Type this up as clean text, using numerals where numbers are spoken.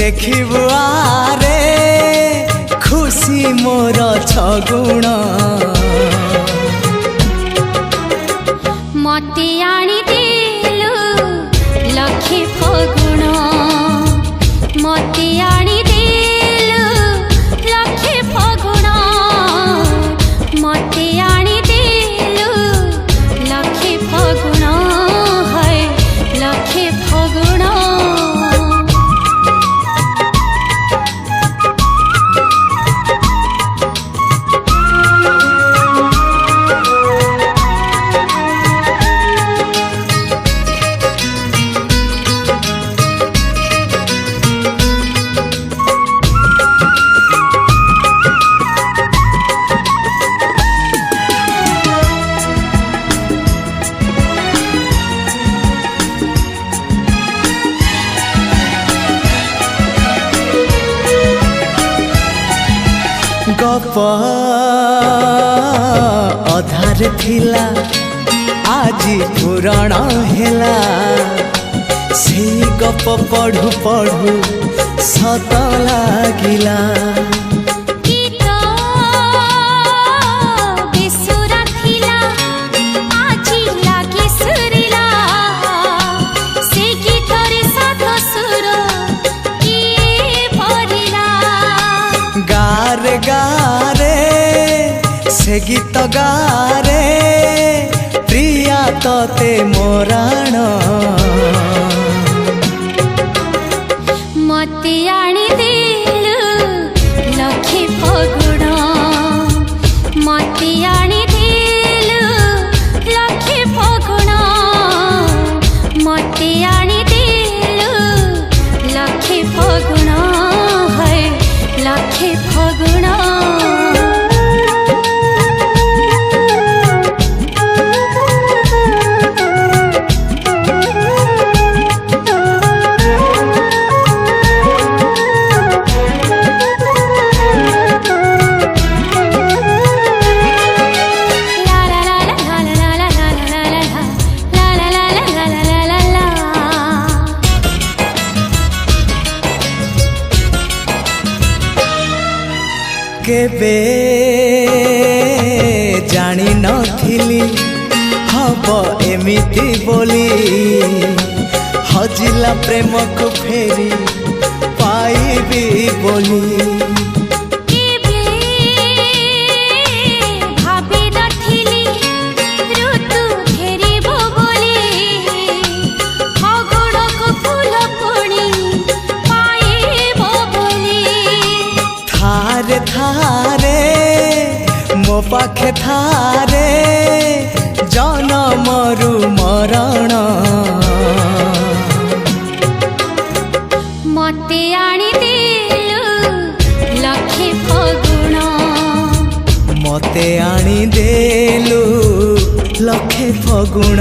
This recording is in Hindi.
देखिबु आरे खुशी मोर छगुण मते आनी देलु लखे फगुण मते आनी देलु लखे फगुण मते आनी देलु लखे फगुण है लखे फगुण गप अधार थिला आजी पुराण हेला से गप पढ़ु पढ़ु सत लागिला गारे गारे से गीत गारे प्रिया तते मोराण मते आनी देलु लखे फगुण मते आनी देलु लखे फगुण मते आनी देलु लखे फगुण है लखे फगुण केबे जानी नथिली हब एमिति बोली हजिला प्रेम को फेरी पाइबी बोली थारे थारे मो पाखे थारे जनमरु मरण मते आनी देलु लखे फगुण मते आनी देलु लखे फगुण।